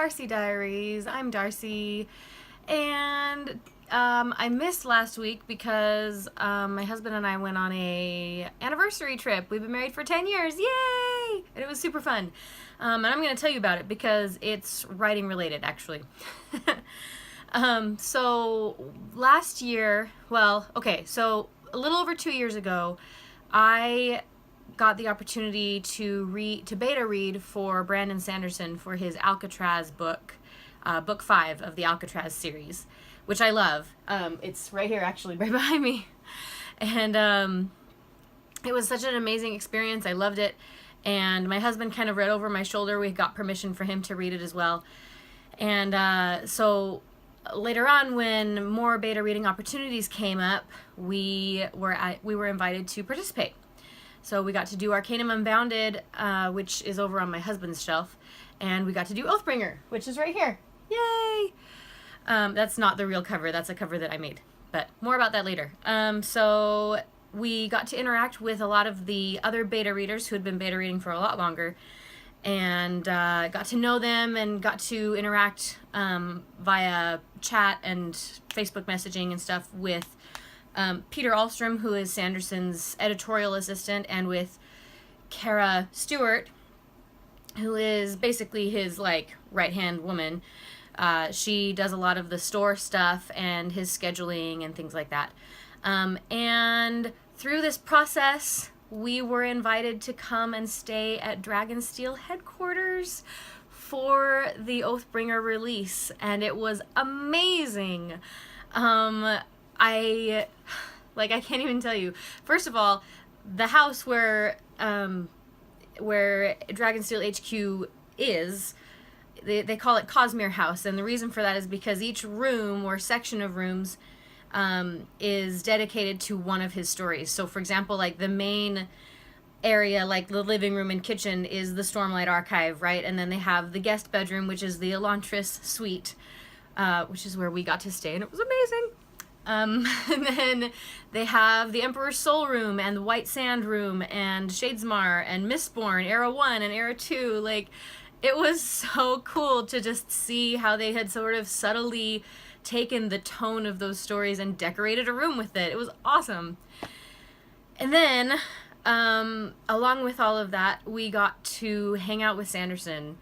Darci Diaries. I'm Darci, and I missed last week because my husband and I went on a anniversary trip. We've been married for 10 years, yay! And it was super fun. And I'm going to tell you about it because it's writing related, actually. So last year, so a little over 2 years ago, I got the opportunity to beta read for Brandon Sanderson for his Alcatraz book, book 5 of the Alcatraz series, which I love. It's right here, actually, right behind me. And it was such an amazing experience. I loved it. And my husband kind of read over my shoulder. We got permission for him to read it as well. And so later on, when more beta reading opportunities came up, we were invited to participate. So we got to do Arcanum Unbounded, which is over on my husband's shelf, and we got to do Oathbringer, which is right here. Yay! That's not the real cover. That's a cover that I made, but more about that later. So we got to interact with a lot of the other beta readers who had been beta reading for a lot longer, and got to know them and got to interact via chat and Facebook messaging and stuff with Peter Ahlstrom, who is Sanderson's editorial assistant, and with Kara Stewart, who is basically his right-hand woman. She does a lot of the store stuff and his scheduling and things like that. And through this process, we were invited to come and stay at Dragonsteel headquarters for the Oathbringer release, and it was amazing. I can't even tell you. First of all, the house where Dragonsteel HQ is, they call it Cosmere House, and the reason for that is because each room or section of rooms is dedicated to one of his stories. So, for example, the main area, the living room and kitchen, is the Stormlight Archive, right? And then they have the guest bedroom, which is the Elantris Suite, which is where we got to stay, and it was amazing. And then they have the Emperor's Soul Room and the White Sand Room and Shadesmar and Mistborn, Era 1 and Era 2. It was so cool to just see how they had sort of subtly taken the tone of those stories and decorated a room with it. It was awesome. And then, along with all of that, we got to hang out with Sanderson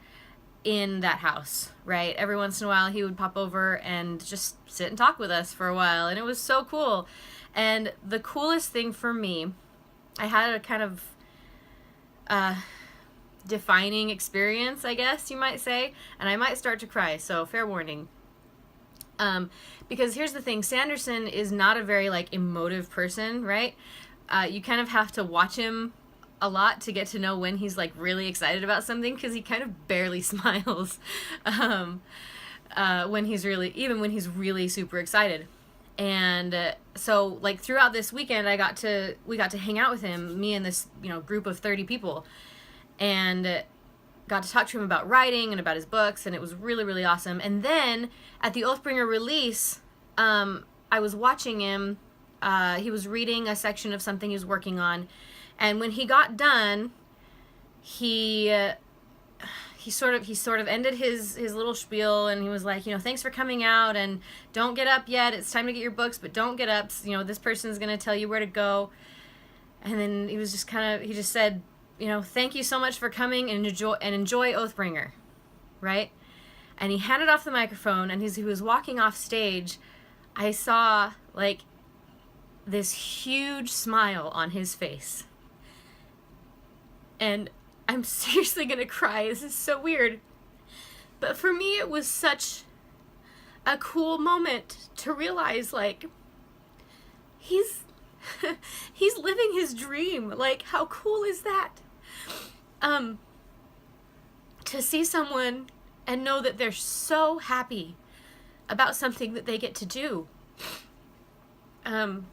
in that house, right? Every once in a while he would pop over and just sit and talk with us for a while, and it was so cool. And the coolest thing for me, I had a kind of defining experience, I guess you might say, and I might start to cry, so fair warning. Because here's the thing, Sanderson is not a very emotive person, right? You kind of have to watch him a lot to get to know when he's really excited about something, because he kind of barely smiles when he's really super excited. And so throughout this weekend, we got to hang out with him, me and this group of 30 people, and got to talk to him about writing and about his books, and it was really, really awesome. And then at the Oathbringer release, I was watching him. He was reading a section of something he was working on, and when he got done, he sort of ended his little spiel, and he was like, thanks for coming out, and don't get up yet. It's time to get your books, but don't get up. This person's gonna tell you where to go. And then he was just he just said, thank you so much for coming, and enjoy Oathbringer, right? And he handed off the microphone, and he was walking off stage. I saw this huge smile on his face. And I'm seriously gonna cry. This is so weird. But for me, it was such a cool moment to realize, he's he's living his dream. How cool is that? To see someone and know that they're so happy about something that they get to do. And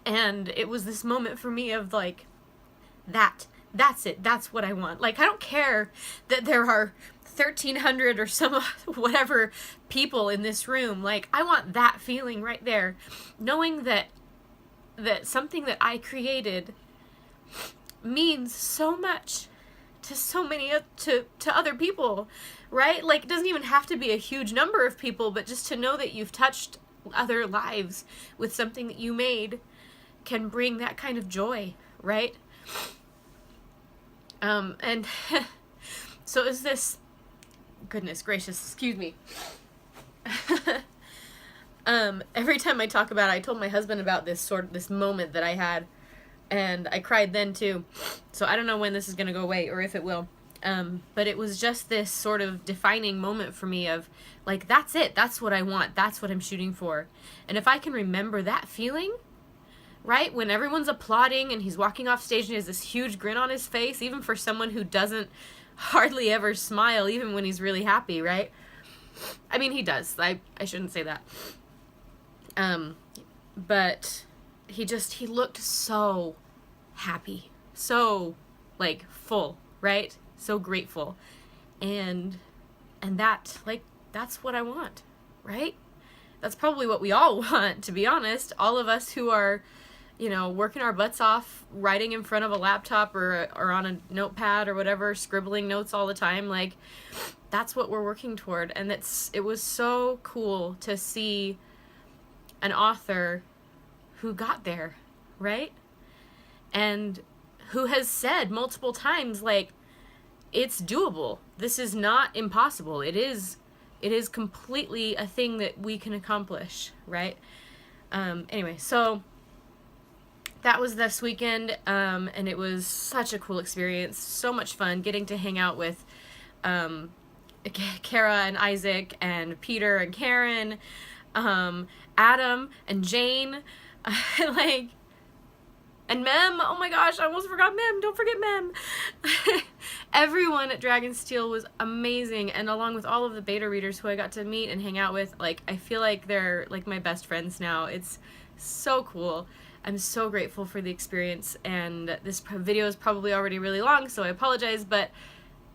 it was this moment for me of that's it. That's what I want. I don't care that there are 1,300 or some whatever people in this room. I want that feeling right there, knowing that something that I created means so much to so many to other people, right? Like, it doesn't even have to be a huge number of people, but just to know that you've touched other lives with something that you made can bring that kind of joy, right? And so is this, goodness gracious, excuse me. Every time I talk about it, I told my husband about this moment that I had, and I cried then too. So I don't know when this is gonna go away or if it will. But it was just this sort of defining moment for me of, like, that's it. That's what I want. That's what I'm shooting for. And if I can remember that feeling, right, when everyone's applauding and he's walking off stage and he has this huge grin on his face, even for someone who doesn't hardly ever smile, even when he's really happy, right? I mean, he does. I shouldn't say that. But he looked so happy, so, like, full, right? So grateful. And that, like, that's what I want, right? That's probably what we all want, to be honest. All of us who are, you know, working our butts off, writing in front of a laptop or on a notepad or whatever, scribbling notes all the time, like, that's what we're working toward. And it was so cool to see an author who got there, right? And who has said multiple times, like, it's doable. This is not impossible. It is completely a thing that we can accomplish, right? Anyway, so that was this weekend, and it was such a cool experience. So much fun getting to hang out with Kara and Isaac and Peter and Karen, Adam and Jane, like, and Mem. Oh my gosh, I almost forgot Mem. Don't forget Mem. Everyone at Dragonsteel was amazing, and along with all of the beta readers who I got to meet and hang out with, like, I feel like they're like my best friends now. It's so cool. I'm so grateful for the experience, and this video is probably already really long, so I apologize, but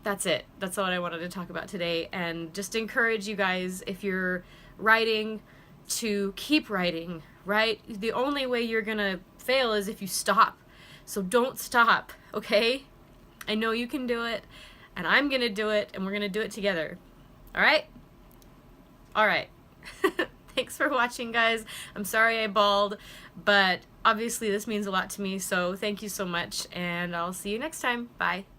that's it. That's all I wanted to talk about today, and just encourage you guys, if you're writing, to keep writing, right? The only way you're gonna fail is if you stop. So don't stop, okay? I know you can do it, and I'm gonna do it, and we're gonna do it together. All right? All right. Thanks for watching, guys. I'm sorry I bawled, but obviously this means a lot to me, so thank you so much, and I'll see you next time. Bye.